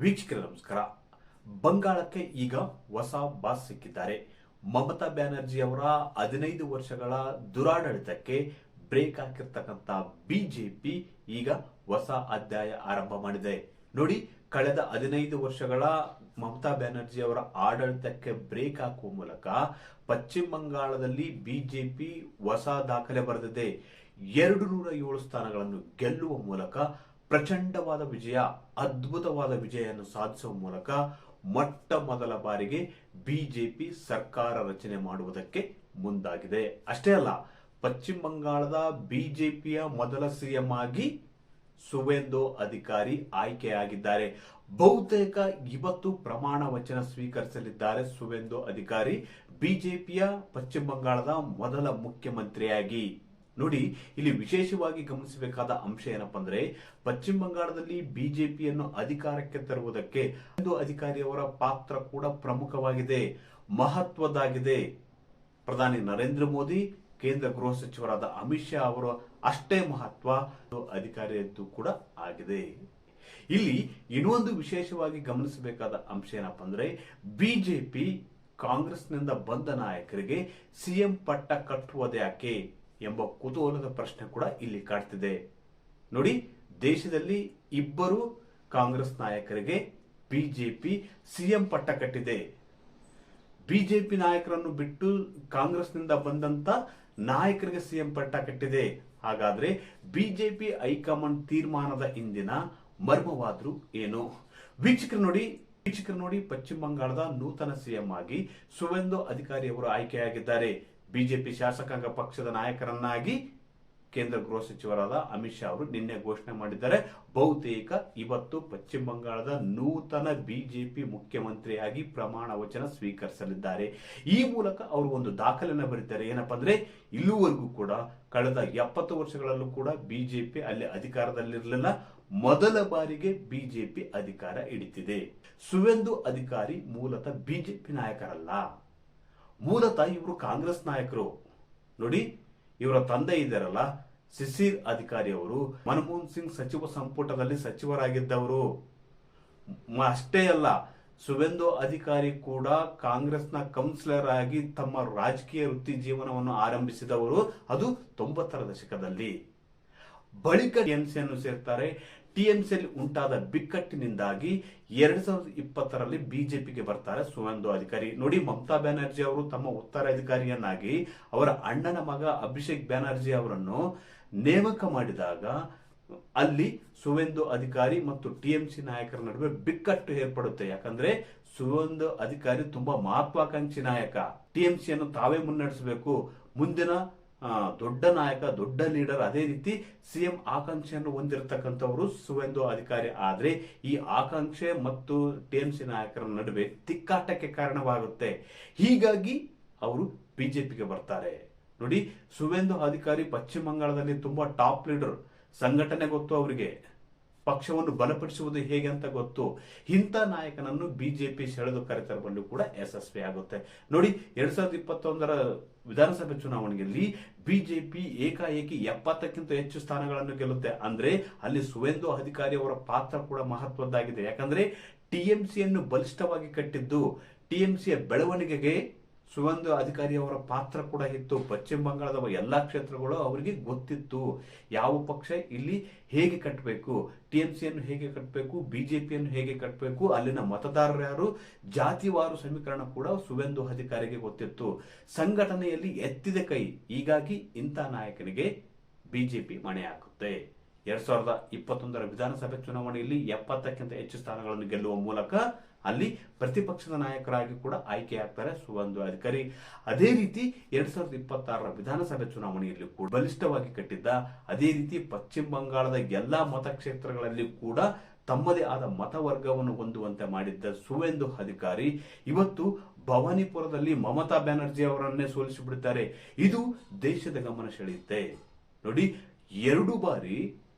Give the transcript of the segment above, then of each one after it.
ವೀಕ್ಷಕರೇ ನಮಸ್ಕಾರ. ಬಂಗಾಳಕ್ಕೆ ಈಗ ಹೊಸ ಬಾಸ್ ಸಿಕ್ಕಿದ್ದಾರೆ. ಮಮತಾ ಬ್ಯಾನರ್ಜಿ ಅವರ 15 ವರ್ಷಗಳ ದುರಾಡಳಿತಕ್ಕೆ ಬ್ರೇಕ್ ಹಾಕಿರ್ತಕ್ಕಂಥ ಬಿಜೆಪಿ ಈಗ ಹೊಸ ಅಧ್ಯಾಯ ಆರಂಭ ಮಾಡಿದೆ. ನೋಡಿ, ಕಳೆದ 15 ವರ್ಷಗಳ ಮಮತಾ ಬ್ಯಾನರ್ಜಿ ಅವರ ಆಡಳಿತಕ್ಕೆ ಬ್ರೇಕ್ ಹಾಕುವ ಮೂಲಕ ಪಶ್ಚಿಮ ಬಂಗಾಳದಲ್ಲಿ ಬಿಜೆಪಿ ಹೊಸ ದಾಖಲೆ ಬರೆದಿದೆ. 207 ಸ್ಥಾನಗಳನ್ನು ಗೆಲ್ಲುವ ಮೂಲಕ ಪ್ರಚಂಡವಾದ ವಿಜಯ, ಅದ್ಭುತವಾದ ವಿಜಯವನ್ನು ಸಾಧಿಸುವ ಮೂಲಕ ಮೊಟ್ಟ ಮೊದಲ ಬಾರಿಗೆ ಬಿಜೆಪಿ ಸರ್ಕಾರ ರಚನೆ ಮಾಡುವುದಕ್ಕೆ ಮುಂದಾಗಿದೆ. ಅಷ್ಟೇ ಅಲ್ಲ, ಪಶ್ಚಿಮ ಬಂಗಾಳದ ಬಿಜೆಪಿಯ ಮೊದಲ ಸಿಎಂ ಆಗಿ ಸುವೇಂದು ಅಧಿಕಾರಿ ಆಯ್ಕೆಯಾಗಿದ್ದಾರೆ. ಬಹುತೇಕ ಇವತ್ತು ಪ್ರಮಾಣ ವಚನ ಸ್ವೀಕರಿಸಲಿದ್ದಾರೆ ಸುವೇಂದು ಅಧಿಕಾರಿ, ಬಿಜೆಪಿಯ ಪಶ್ಚಿಮ ಬಂಗಾಳದ ಮೊದಲ ಮುಖ್ಯಮಂತ್ರಿಯಾಗಿ. ನೋಡಿ, ಇಲ್ಲಿ ವಿಶೇಷವಾಗಿ ಗಮನಿಸಬೇಕಾದ ಅಂಶ ಏನಪ್ಪಾ ಅಂದ್ರೆ, ಪಶ್ಚಿಮ ಬಂಗಾಳದಲ್ಲಿ ಬಿಜೆಪಿಯನ್ನು ಅಧಿಕಾರಕ್ಕೆ ತರುವುದಕ್ಕೆ ಸುವೇಂದು ಅಧಿಕಾರಿಯವರ ಪಾತ್ರ ಕೂಡ ಪ್ರಮುಖವಾಗಿದೆ, ಮಹತ್ವದಾಗಿದೆ. ಪ್ರಧಾನಿ ನರೇಂದ್ರ ಮೋದಿ, ಕೇಂದ್ರ ಗೃಹ ಸಚಿವರಾದ ಅಮಿತ್ ಶಾ ಅವರು ಅಷ್ಟೇ ಮಹತ್ವ ಅಧಿಕಾರಿಯದ್ದು ಕೂಡ ಆಗಿದೆ. ಇಲ್ಲಿ ಇನ್ನೊಂದು ವಿಶೇಷವಾಗಿ ಗಮನಿಸಬೇಕಾದ ಅಂಶ ಏನಪ್ಪಾ ಅಂದ್ರೆ, ಬಿಜೆಪಿ ಕಾಂಗ್ರೆಸ್ನಿಂದ ಬಂದ ನಾಯಕರಿಗೆ ಸಿಎಂ ಪಟ್ಟ ಕಟ್ಟುವುದ್ಯಾಕೆ ಎಂಬ ಕುತೂಹಲದ ಪ್ರಶ್ನೆ ಕೂಡ ಇಲ್ಲಿ ಕಾಡ್ತಿದೆ. ನೋಡಿ, ದೇಶದಲ್ಲಿ ಇಬ್ಬರು ಕಾಂಗ್ರೆಸ್ ನಾಯಕರಿಗೆ ಬಿಜೆಪಿ ಸಿಎಂ ಪಟ್ಟ ಕಟ್ಟಿದೆ. ಬಿಜೆಪಿ ನಾಯಕರನ್ನು ಬಿಟ್ಟು ಕಾಂಗ್ರೆಸ್ನಿಂದ ಬಂದಂತ ನಾಯಕರಿಗೆ ಸಿಎಂ ಪಟ್ಟ ಕಟ್ಟಿದೆ. ಹಾಗಾದ್ರೆ ಬಿಜೆಪಿ ಹೈಕಮಾಂಡ್ ತೀರ್ಮಾನದ ಹಿಂದಿನ ಮರ್ಮವಾದ್ರು ಏನು? ವೀಕ್ಷಕರು ನೋಡಿ, ಪಶ್ಚಿಮ ಬಂಗಾಳದ ನೂತನ ಸಿಎಂ ಆಗಿ ಸುವೇಂದು ಅಧಿಕಾರಿ ಅವರು ಆಯ್ಕೆಯಾಗಿದ್ದಾರೆ. ಬಿಜೆಪಿ ಶಾಸಕಾಂಗ ಪಕ್ಷದ ನಾಯಕರನ್ನಾಗಿ ಕೇಂದ್ರ ಗೃಹ ಸಚಿವರಾದ ಅಮಿತ್ ಶಾ ಅವರು ನಿನ್ನೆ ಘೋಷಣೆ ಮಾಡಿದ್ದಾರೆ. ಬಹುತೇಕ ಇವತ್ತು ಪಶ್ಚಿಮ ಬಂಗಾಳದ ನೂತನ ಬಿಜೆಪಿ ಮುಖ್ಯಮಂತ್ರಿಯಾಗಿ ಪ್ರಮಾಣ ವಚನ ಸ್ವೀಕರಿಸಲಿದ್ದಾರೆ. ಈ ಮೂಲಕ ಅವರು ಒಂದು ದಾಖಲೆಯನ್ನು ಬರೀತಾರೆ. ಏನಪ್ಪಾ ಅಂದ್ರೆ, ಇಲ್ಲಿವರೆಗೂ ಕೂಡ ಕಳೆದ 70 ವರ್ಷಗಳಲ್ಲೂ ಕೂಡ ಬಿಜೆಪಿ ಅಲ್ಲಿ ಅಧಿಕಾರದಲ್ಲಿರಲಿಲ್ಲ. ಮೊದಲ ಬಾರಿಗೆ ಬಿಜೆಪಿ ಅಧಿಕಾರ ಹಿಡಿತಿದೆ. ಸುವೇಂದು ಅಧಿಕಾರಿ ಮೂಲತಃ ಬಿಜೆಪಿ ನಾಯಕರಲ್ಲ, ಮೂಲತಃ ಇವರು ಕಾಂಗ್ರೆಸ್ ನಾಯಕರು. ನೋಡಿ, ಇವರ ತಂದೆ ಇದ್ದಾರಲ್ಲ, ಶಿಶಿರ್ ಅಧಿಕಾರಿ ಅವರು ಮನಮೋಹನ್ ಸಿಂಗ್ ಸಚಿವ ಸಂಪುಟದಲ್ಲಿ ಸಚಿವರಾಗಿದ್ದವರು. ಅಷ್ಟೇ ಅಲ್ಲ, ಸುವೇಂದು ಅಧಿಕಾರಿ ಕೂಡ ಕಾಂಗ್ರೆಸ್ನ ಕೌನ್ಸಿಲರ್ ಆಗಿ ತಮ್ಮ ರಾಜಕೀಯ ವೃತ್ತಿ ಜೀವನವನ್ನು ಆರಂಭಿಸಿದವರು, ಅದು 90ರ ದಶಕದಲ್ಲಿ. ಬಳಿಕ ಟಿಎಂಸಿಯನ್ನು ಸೇರ್ತಾರೆ. ಟಿಎಂಸಿಯಲ್ಲಿ ಉಂಟಾದ ಬಿಕ್ಕಟ್ಟಿನಿಂದಾಗಿ 2020ರಲ್ಲಿ ಬಿಜೆಪಿಗೆ ಬರ್ತಾರೆ ಸುವೇಂದು ಅಧಿಕಾರಿ. ನೋಡಿ, ಮಮತಾ ಬ್ಯಾನರ್ಜಿ ಅವರು ತಮ್ಮ ಉತ್ತರಾಧಿಕಾರಿಯನ್ನಾಗಿ ಅವರ ಅಣ್ಣನ ಮಗ ಅಭಿಷೇಕ್ ಬ್ಯಾನರ್ಜಿ ಅವರನ್ನು ನೇಮಕ ಮಾಡಿದಾಗ ಅಲ್ಲಿ ಸುವೇಂದು ಅಧಿಕಾರಿ ಮತ್ತು ಟಿಎಂಸಿ ನಾಯಕರ ನಡುವೆ ಬಿಕ್ಕಟ್ಟು ಏರ್ಪಡುತ್ತೆ. ಯಾಕಂದ್ರೆ ಸುವೇಂದು ಅಧಿಕಾರಿ ತುಂಬಾ ಮಹತ್ವಾಕಾಂಕ್ಷಿ ನಾಯಕ. ಟಿಎಂಸಿಯನ್ನು ತಾವೇ ಮುನ್ನಡೆಸಬೇಕು, ಮುಂದಿನ ದೊಡ್ಡ ನಾಯಕ, ದೊಡ್ಡ ಲೀಡರ್. ಅದೇ ರೀತಿ ಸಿಎಂ ಆಕಾಂಕ್ಷೆಯನ್ನು ಹೊಂದಿರತಕ್ಕಂಥವರು ಸುವೇಂದು ಅಧಿಕಾರಿ. ಆದ್ರೆ ಈ ಆಕಾಂಕ್ಷೆ ಮತ್ತು ಟಿಎಂಸಿ ನಾಯಕರ ನಡುವೆ ತಿಕ್ಕಾಟಕ್ಕೆ ಕಾರಣವಾಗುತ್ತೆ. ಹೀಗಾಗಿ ಅವರು ಬಿಜೆಪಿಗೆ ಬರ್ತಾರೆ. ನೋಡಿ, ಸುವೇಂದು ಅಧಿಕಾರಿ ಪಶ್ಚಿಮ ಬಂಗಾಳದಲ್ಲಿ ತುಂಬಾ ಟಾಪ್ ಲೀಡರ್. ಸಂಘಟನೆ ಗೊತ್ತು ಅವರಿಗೆ, ಪಕ್ಷವನ್ನು ಬಲಪಡಿಸುವುದು ಹೇಗೆ ಅಂತ ಗೊತ್ತು. ಇಂಥ ನಾಯಕನನ್ನು ಬಿಜೆಪಿ ಸೆಳೆದು ಕರೆತರುವಲ್ಲೂ ಕೂಡ ಯಶಸ್ವಿ ಆಗುತ್ತೆ. ನೋಡಿ, 2021ರ ವಿಧಾನಸಭೆ ಚುನಾವಣೆಯಲ್ಲಿ ಬಿಜೆಪಿ ಏಕಾಏಕಿ 70ಕ್ಕಿಂತ ಹೆಚ್ಚು ಸ್ಥಾನಗಳನ್ನು ಗೆಲ್ಲುತ್ತೆ. ಅಂದ್ರೆ ಅಲ್ಲಿ ಸುವೇಂದು ಅಧಿಕಾರಿ ಅವರ ಪಾತ್ರ ಕೂಡ ಮಹತ್ವದ್ದಾಗಿದೆ. ಯಾಕಂದ್ರೆ ಟಿಎಂಸಿಯನ್ನು ಬಲಿಷ್ಠವಾಗಿ ಕಟ್ಟಿದ್ದು, ಟಿಎಂಸಿಯ ಬೆಳವಣಿಗೆಗೆ ಸುವೇಂದು ಅಧಿಕಾರಿ ಅವರ ಪಾತ್ರ ಕೂಡ ಇತ್ತು. ಪಶ್ಚಿಮ ಬಂಗಾಳದ ಎಲ್ಲಾ ಕ್ಷೇತ್ರಗಳು ಅವರಿಗೆ ಗೊತ್ತಿತ್ತು. ಯಾವ ಪಕ್ಷ ಇಲ್ಲಿ ಹೇಗೆ ಕಟ್ಟಬೇಕು, ಟಿಎಂಸಿಯನ್ನು ಹೇಗೆ ಕಟ್ಟಬೇಕು, ಬಿಜೆಪಿಯನ್ನು ಹೇಗೆ ಕಟ್ಟಬೇಕು, ಅಲ್ಲಿನ ಮತದಾರರು ಯಾರು, ಜಾತಿವಾರು ಸಮೀಕರಣ ಕೂಡ ಸುವೇಂದು ಅಧಿಕಾರಿಗೆ ಗೊತ್ತಿತ್ತು. ಸಂಘಟನೆಯಲ್ಲಿ ಎತ್ತಿದ ಕೈ. ಹೀಗಾಗಿ ಇಂಥ ನಾಯಕನಿಗೆ ಬಿಜೆಪಿ ಮಣೆ ಹಾಕುತ್ತೆ. 2021ರ ವಿಧಾನಸಭೆ ಚುನಾವಣೆಯಲ್ಲಿ 70ಕ್ಕಿಂತ ಹೆಚ್ಚು ಸ್ಥಾನಗಳನ್ನು ಗೆಲ್ಲುವ ಮೂಲಕ ಅಲ್ಲಿ ಪ್ರತಿಪಕ್ಷದ ನಾಯಕರಾಗಿ ಕೂಡ ಆಯ್ಕೆಯಾಗ್ತಾರೆ ಸುವೇಂದು ಅಧಿಕಾರಿ. ಅದೇ ರೀತಿ 2026ರ ವಿಧಾನಸಭೆ ಚುನಾವಣೆಯಲ್ಲಿ ಕೂಡ ಬಲಿಷ್ಠವಾಗಿ ಕಟ್ಟಿದ್ದ. ಅದೇ ರೀತಿ ಪಶ್ಚಿಮ ಬಂಗಾಳದ ಎಲ್ಲಾ ಮತಕ್ಷೇತ್ರಗಳಲ್ಲಿ ಕೂಡ ತಮ್ಮದೇ ಆದ ಮತವರ್ಗವನ್ನು ಹೊಂದುವಂತೆ ಮಾಡಿದ್ದ ಸುವೇಂದು ಅಧಿಕಾರಿ ಇವತ್ತು ಭವಾನಿಪುರದಲ್ಲಿ ಮಮತಾ ಬ್ಯಾನರ್ಜಿ ಅವರನ್ನೇ ಸೋಲಿಸಿಬಿಡುತ್ತಾರೆ. ಇದು ದೇಶದ ಗಮನ ಸೆಳೆಯುತ್ತೆ. ನೋಡಿ, 2 ಬಾರಿ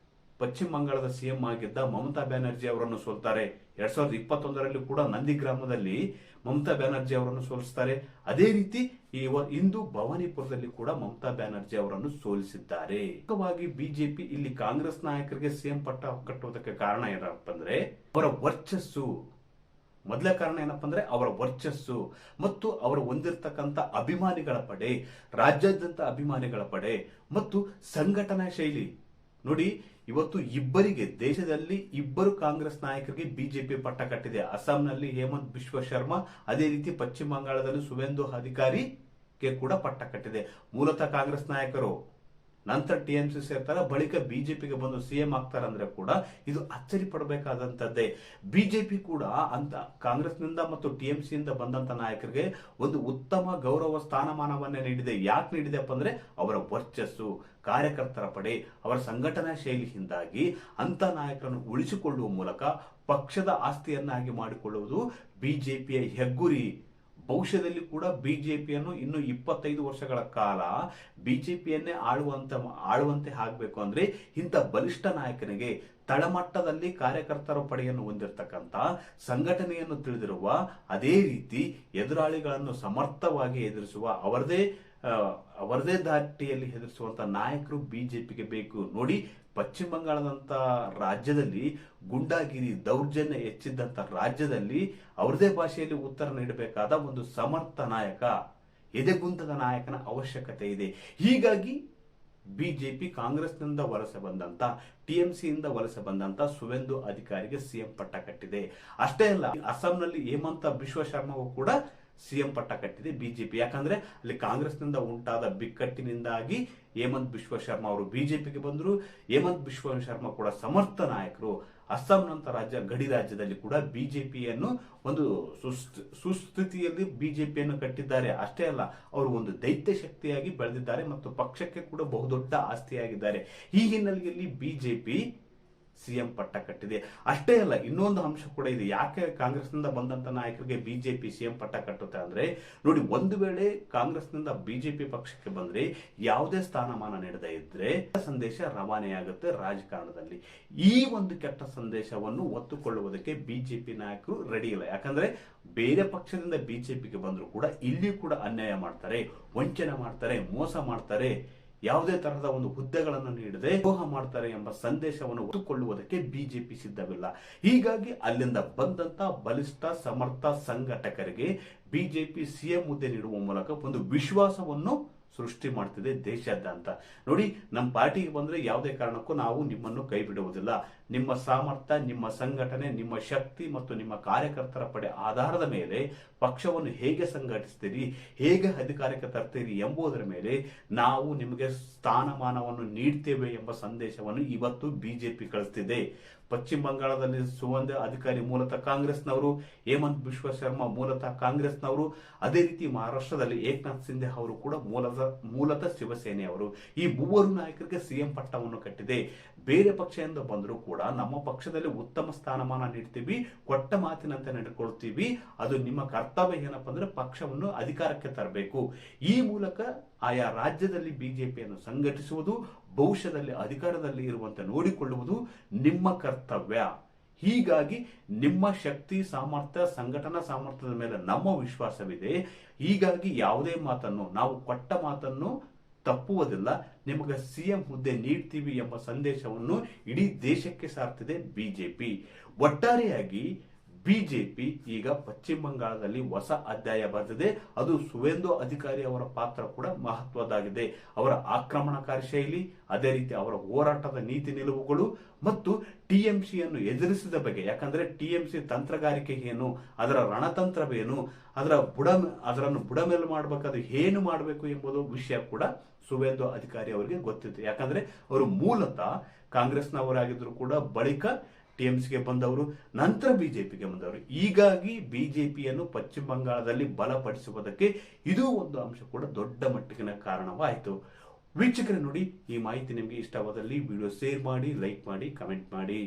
ಪಶ್ಚಿಮ ಬಂಗಾಳದ ಸಿಎಂ ಆಗಿದ್ದ ಮಮತಾ ಬ್ಯಾನರ್ಜಿ ಅವರನ್ನು ಸೋಲ್ತಾರೆ. 2021ರಲ್ಲಿ ಕೂಡ ನಂದಿಗ್ರಾಮದಲ್ಲಿ ಮಮತಾ ಬ್ಯಾನರ್ಜಿ ಅವರನ್ನು ಸೋಲಿಸ್ತಾರೆ. ಅದೇ ರೀತಿ ಇಂದು ಭವಾನಿಪುರದಲ್ಲಿ ಕೂಡ ಮಮತಾ ಬ್ಯಾನರ್ಜಿ ಅವರನ್ನು ಸೋಲಿಸಿದ್ದಾರೆ. ಮುಖ್ಯವಾಗಿ ಬಿಜೆಪಿ ಇಲ್ಲಿ ಕಾಂಗ್ರೆಸ್ ನಾಯಕರಿಗೆ ಸಿಎಂ ಪಟ್ಟ ಕಟ್ಟುವುದಕ್ಕೆ ಕಾರಣ ಏನಪ್ಪ ಅಂದ್ರೆ ಅವರ ವರ್ಚಸ್ಸು. ಮೊದಲ ಕಾರಣ ಏನಪ್ಪ ಅಂದ್ರೆ ಅವರ ವರ್ಚಸ್ಸು ಮತ್ತು ಅವರು ಹೊಂದಿರತಕ್ಕಂತ ಅಭಿಮಾನಿಗಳ ಪಡೆ, ರಾಜ್ಯಾದ್ಯಂತ ಅಭಿಮಾನಿಗಳ ಪಡೆ ಮತ್ತು ಸಂಘಟನಾ ಶೈಲಿ. ನೋಡಿ, ಇವತ್ತು ದೇಶದಲ್ಲಿ ಇಬ್ಬರು ಕಾಂಗ್ರೆಸ್ ನಾಯಕರಿಗೆ ಬಿಜೆಪಿ ಪಟ್ಟ ಕಟ್ಟಿದೆ. ಅಸ್ಸಾಂನಲ್ಲಿ ಹೇಮಂತ್ ಬಿಶ್ವ ಶರ್ಮಾ, ಅದೇ ರೀತಿ ಪಶ್ಚಿಮ ಬಂಗಾಳದಲ್ಲಿ ಸುವೇಂದು ಅಧಿಕಾರಿಗೆ ಕೂಡ ಪಟ್ಟ ಕಟ್ಟಿದೆ. ಮೂಲತಃ ಕಾಂಗ್ರೆಸ್ ನಾಯಕರು, ನಂತರ ಟಿಎಂಸಿ ಸೇರ್ತಾರೆ, ಬಳಿಕ ಬಿಜೆಪಿಗೆ ಬಂದು ಸಿಎಂ ಆಗ್ತಾರಂದ್ರೆ ಕೂಡ ಇದು ಅಚ್ಚರಿ ಪಡಬೇಕಾದಂತದ್ದೇ. ಬಿಜೆಪಿ ಕೂಡ ಅಂತ ಕಾಂಗ್ರೆಸ್ನಿಂದ ಮತ್ತು ಟಿಎಂಸಿಯಿಂದ ಬಂದಂತ ನಾಯಕರಿಗೆ ಒಂದು ಉತ್ತಮ ಗೌರವ ಸ್ಥಾನಮಾನವನ್ನೇ ನೀಡಿದೆ. ಯಾಕೆ ನೀಡಿದೆಪ್ಪ ಅಂದ್ರೆ ಅವರ ವರ್ಚಸ್ಸು, ಕಾರ್ಯಕರ್ತರ ಪಡೆ, ಅವರ ಸಂಘಟನಾ ಶೈಲಿಯಿಂದಾಗಿ ಅಂತ ನಾಯಕರನ್ನು ಉಳಿಸಿಕೊಳ್ಳುವ ಮೂಲಕ ಪಕ್ಷದ ಆಸ್ತಿಯನ್ನಾಗಿ ಮಾಡಿಕೊಳ್ಳುವುದು ಬಿಜೆಪಿಯ ಹೆಗ್ಗುರಿ. ಭವಿಷ್ಯದಲ್ಲಿ ಕೂಡ ಬಿಜೆಪಿಯನ್ನು ಇನ್ನು 25 ವರ್ಷಗಳ ಕಾಲ ಬಿಜೆಪಿಯನ್ನೇ ಆಳುವಂತೆ ಆಗಬೇಕು ಅಂದ್ರೆ ಇಂಥ ಬಲಿಷ್ಠ ನಾಯಕನಿಗೆ, ತಳಮಟ್ಟದಲ್ಲಿ ಕಾರ್ಯಕರ್ತರ ಪಡೆಯನ್ನು ಹೊಂದಿರತಕ್ಕಂತ, ಸಂಘಟನೆಯನ್ನು ತಿಳಿದಿರುವ, ಅದೇ ರೀತಿ ಎದುರಾಳಿಗಳನ್ನು ಸಮರ್ಥವಾಗಿ ಎದುರಿಸುವ, ಅವರದೇ ದಾಟಿಯಲ್ಲಿ ಎದುರಿಸುವಂತ ನಾಯಕರು ಬಿಜೆಪಿಗೆ ಬೇಕು. ನೋಡಿ, ಪಶ್ಚಿಮ ಬಂಗಾಳದಂತ ರಾಜ್ಯದಲ್ಲಿ ಗುಂಡಾಗಿರಿ, ದೌರ್ಜನ್ಯ ಹೆಚ್ಚಿದ್ದಂತ ರಾಜ್ಯದಲ್ಲಿ ಅವರದೇ ಭಾಷೆಯಲ್ಲಿ ಉತ್ತರ ನೀಡಬೇಕಾದ ಒಂದು ಸಮರ್ಥ ನಾಯಕ, ಎದೆಗುಂದದ ನಾಯಕನ ಅವಶ್ಯಕತೆ ಇದೆ. ಹೀಗಾಗಿ ಬಿಜೆಪಿ ಕಾಂಗ್ರೆಸ್ನಿಂದ ವಲಸೆ ಬಂದಂತ, ಟಿಎಂಸಿಯಿಂದ ವಲಸೆ ಬಂದಂತ ಸುವೇಂದು ಅಧಿಕಾರಿಗೆ ಸಿಎಂ ಪಟ್ಟ ಕಟ್ಟಿದೆ. ಅಷ್ಟೇ ಅಲ್ಲ, ಅಸ್ಸಾಂನಲ್ಲಿ ಹೇಮಂತ ಬಿಶ್ವ ಶರ್ಮಾಗೂ ಕೂಡ ಸಿಎಂ ಪಟ್ಟ ಕಟ್ಟಿದೆ ಬಿಜೆಪಿ. ಯಾಕಂದ್ರೆ ಅಲ್ಲಿ ಕಾಂಗ್ರೆಸ್ನಿಂದ ಉಂಟಾದ ಬಿಕ್ಕಟ್ಟಿನಿಂದಾಗಿ ಹೇಮಂತ್ ಬಿಶ್ವ ಶರ್ಮಾ ಅವರು ಬಿಜೆಪಿಗೆ ಬಂದರು. ಹೇಮಂತ್ ಬಿಶ್ವ ಶರ್ಮಾ ಕೂಡ ಸಮರ್ಥ ನಾಯಕರು. ಅಸ್ಸಾಂನಂತ ಗಡಿ ರಾಜ್ಯದಲ್ಲಿ ಕೂಡ ಬಿಜೆಪಿಯನ್ನು ಒಂದು ಸುಸ್ಥಿತಿಯಲ್ಲಿ ಬಿಜೆಪಿಯನ್ನು ಕಟ್ಟಿದ್ದಾರೆ. ಅಷ್ಟೇ ಅಲ್ಲ, ಅವರು ಒಂದು ದೈತ್ಯ ಶಕ್ತಿಯಾಗಿ ಬೆಳೆದಿದ್ದಾರೆ ಮತ್ತು ಪಕ್ಷಕ್ಕೆ ಕೂಡ ಬಹುದೊಡ್ಡ ಆಸ್ತಿಯಾಗಿದ್ದಾರೆ. ಈ ಹಿನ್ನೆಲೆಯಲ್ಲಿ ಬಿಜೆಪಿ ಸಿಎಂ ಪಟ್ಟ ಕಟ್ಟಿದೆ. ಅಷ್ಟೇ ಅಲ್ಲ, ಇನ್ನೊಂದು ಅಂಶ ಕೂಡ ಇದೆ. ಯಾಕೆ ಕಾಂಗ್ರೆಸ್ನಿಂದ ಬಂದಂತ ನಾಯಕರಿಗೆ ಬಿಜೆಪಿ ಸಿಎಂ ಪಟ್ಟ ಕಟ್ಟುತ್ತೆ ಅಂದ್ರೆ, ನೋಡಿ, ಒಂದು ವೇಳೆ ಕಾಂಗ್ರೆಸ್ನಿಂದ ಬಿಜೆಪಿ ಪಕ್ಷಕ್ಕೆ ಬಂದ್ರೆ ಯಾವುದೇ ಸ್ಥಾನಮಾನ ನೀಡದೇ ಇದ್ರೆ ಸಂದೇಶ ರವಾನೆಯಾಗುತ್ತೆ ರಾಜಕಾರಣದಲ್ಲಿ. ಈ ಒಂದು ಕೆಟ್ಟ ಸಂದೇಶವನ್ನು ಒತ್ತುಕೊಳ್ಳುವುದಕ್ಕೆ ಬಿಜೆಪಿ ನಾಯಕರು ರೆಡಿ ಇಲ್ಲ. ಯಾಕಂದ್ರೆ ಬೇರೆ ಪಕ್ಷದಿಂದ ಬಿಜೆಪಿಗೆ ಬಂದ್ರು ಕೂಡ ಇಲ್ಲಿ ಕೂಡ ಅನ್ಯಾಯ ಮಾಡ್ತಾರೆ, ವಂಚನೆ ಮಾಡ್ತಾರೆ, ಮೋಸ ಮಾಡ್ತಾರೆ, ಯಾವುದೇ ತರಹದ ಒಂದು ಹುದ್ದೆಗಳನ್ನು ನೀಡದೆ ದ್ರೋಹ ಮಾಡ್ತಾರೆ ಎಂಬ ಸಂದೇಶವನ್ನು ಒತ್ತುಕೊಳ್ಳುವುದಕ್ಕೆ ಬಿಜೆಪಿ ಸಿದ್ಧವಿಲ್ಲ. ಹೀಗಾಗಿ ಅಲ್ಲಿಂದ ಬಂದಂತ ಬಲಿಷ್ಠ ಸಮರ್ಥ ಸಂಘಟಕರಿಗೆ ಬಿಜೆಪಿ ಸಿಎಂ ಹುದ್ದೆ ನೀಡುವ ಮೂಲಕ ಒಂದು ವಿಶ್ವಾಸವನ್ನು ಸೃಷ್ಟಿ ಮಾಡ್ತಿದೆ ದೇಶಾದ್ಯಂತ. ನೋಡಿ, ನಮ್ಮ ಪಾರ್ಟಿಗೆ ಬಂದ್ರೆ ಯಾವುದೇ ಕಾರಣಕ್ಕೂ ನಾವು ನಿಮ್ಮನ್ನು ಕೈ ಬಿಡುವುದಿಲ್ಲ. ನಿಮ್ಮ ಸಾಮರ್ಥ್ಯ, ನಿಮ್ಮ ಸಂಘಟನೆ, ನಿಮ್ಮ ಶಕ್ತಿ ಮತ್ತು ನಿಮ್ಮ ಕಾರ್ಯಕರ್ತರ ಪಡೆ ಆಧಾರದ ಮೇಲೆ ಪಕ್ಷವನ್ನು ಹೇಗೆ ಸಂಘಟಿಸ್ತೀರಿ, ಹೇಗೆ ಅಧಿಕಾರಕ್ಕೆ ತರ್ತೀರಿ ಎಂಬುದರ ಮೇಲೆ ನಾವು ನಿಮಗೆ ಸ್ಥಾನಮಾನವನ್ನು ನೀಡ್ತೇವೆ ಎಂಬ ಸಂದೇಶವನ್ನು ಇವತ್ತು ಬಿಜೆಪಿ ಕಳಿಸ್ತಿದೆ. ಪಶ್ಚಿಮ ಬಂಗಾಳದಲ್ಲಿ ಸುವೇಂದು ಅಧಿಕಾರಿ ಮೂಲತಃ ಕಾಂಗ್ರೆಸ್ನವರು, ಹೇಮಂತ್ ಬಿಶ್ವ ಶರ್ಮಾ ಮೂಲತಃ ಕಾಂಗ್ರೆಸ್ನವರು, ಅದೇ ರೀತಿ ಮಹಾರಾಷ್ಟ್ರದಲ್ಲಿ ಏಕನಾಥ್ ಶಿಂದೆ ಅವರು ಕೂಡ ಮೂಲತಃ ಶಿವಸೇನೆಯವರು. ಈ ಮೂವರು ನಾಯಕರಿಗೆ ಸಿಎಂ ಪಟ್ಟವನ್ನು ಕಟ್ಟಿದೆ. ಬೇರೆ ಪಕ್ಷದಿಂದ ಬಂದರೂ ಕೂಡ ನಮ್ಮ ಪಕ್ಷದಲ್ಲಿ ಉತ್ತಮ ಸ್ಥಾನಮಾನ ನೀಡ್ತೀವಿ, ಕೊಟ್ಟ ಮಾತಿನಂತೆ ನಡೆದುಕೊಳ್ತೀವಿ. ಅದು ನಿಮ್ಮ ಕರ್ತವ್ಯ ಏನಪ್ಪ ಅಂದ್ರೆ ಪಕ್ಷವನ್ನು ಅಧಿಕಾರಕ್ಕೆ ತರಬೇಕು. ಈ ಮೂಲಕ ಆಯಾ ರಾಜ್ಯದಲ್ಲಿ ಬಿಜೆಪಿಯನ್ನು ಸಂಘಟಿಸುವುದು, ಭವಿಷ್ಯದಲ್ಲಿ ಅಧಿಕಾರದಲ್ಲಿ ಇರುವಂತೆ ನೋಡಿಕೊಳ್ಳುವುದು ನಿಮ್ಮ ಕರ್ತವ್ಯ. ಹೀಗಾಗಿ ನಿಮ್ಮ ಶಕ್ತಿ, ಸಾಮರ್ಥ್ಯ, ಸಂಘಟನಾ ಸಾಮರ್ಥ್ಯದ ಮೇಲೆ ನಮ್ಮ ವಿಶ್ವಾಸವಿದೆ. ಹೀಗಾಗಿ ಯಾವುದೇ ಮಾತನ್ನು, ನಾವು ಕೊಟ್ಟ ಮಾತನ್ನು ತಪ್ಪುವುದಿಲ್ಲ, ನಿಮಗೆ ಸಿಎಂ ಹುದ್ದೆ ನೀಡ್ತೀವಿ ಎಂಬ ಸಂದೇಶವನ್ನು ಇಡೀ ದೇಶಕ್ಕೆ ಸಾರ್ತಿದೆ ಬಿಜೆಪಿ. ಒಟ್ಟಾರೆಯಾಗಿ ಬಿಜೆಪಿ ಈಗ ಪಶ್ಚಿಮ ಬಂಗಾಳದಲ್ಲಿ ಹೊಸ ಅಧ್ಯಾಯ ಬರೆದಿದೆ. ಅದು ಸುವೇಂದು ಅಧಿಕಾರಿ ಅವರ ಪಾತ್ರ ಕೂಡ ಮಹತ್ವದಾಗಿದೆ. ಅವರ ಆಕ್ರಮಣಕಾರಿ ಶೈಲಿ, ಅದೇ ರೀತಿ ಅವರ ಹೋರಾಟದ ನೀತಿ ನಿಲುವುಗಳು ಮತ್ತು ಟಿಎಂಸಿಯನ್ನು ಎದುರಿಸಿದ ಬಗ್ಗೆ. ಯಾಕಂದ್ರೆ ಟಿಎಂಸಿ ತಂತ್ರಗಾರಿಕೆ ಏನು, ಅದರ ರಣತಂತ್ರವೇನು, ಅದರನ್ನು ಬುಡಮೇಲು ಮಾಡಬೇಕಾದ್ರೆ ಏನು ಮಾಡಬೇಕು ಎಂಬುದು ವಿಷಯ ಕೂಡ ಸುವೇಂದು ಅಧಿಕಾರಿ ಅವರಿಗೆ ಗೊತ್ತಿತ್ತು. ಯಾಕಂದ್ರೆ ಅವರು ಮೂಲತಃ ಕಾಂಗ್ರೆಸ್ನವರಾಗಿದ್ರು ಕೂಡ ಬಳಿಕ ಟಿಎಂಸಿಗೆ ಬಂದವರು, ನಂತರ ಬಿಜೆಪಿಗೆ ಬಂದವರು. ಹೀಗಾಗಿ ಬಿಜೆಪಿಯನ್ನು ಪಶ್ಚಿಮ ಬಂಗಾಳದಲ್ಲಿ ಬಲಪಡಿಸುವುದಕ್ಕೆ ಇದು ಒಂದು ಅಂಶ ಕೂಡ ದೊಡ್ಡ ಮಟ್ಟಿಗಿನ ಕಾರಣವಾಯಿತು. ವೀಕ್ಷಕರೇ, ನೋಡಿ, ಈ ಮಾಹಿತಿ ನಿಮಗೆ ಇಷ್ಟವಾದಲ್ಲಿ ವಿಡಿಯೋ ಶೇರ್ ಮಾಡಿ, ಲೈಕ್ ಮಾಡಿ, ಕಮೆಂಟ್ ಮಾಡಿ.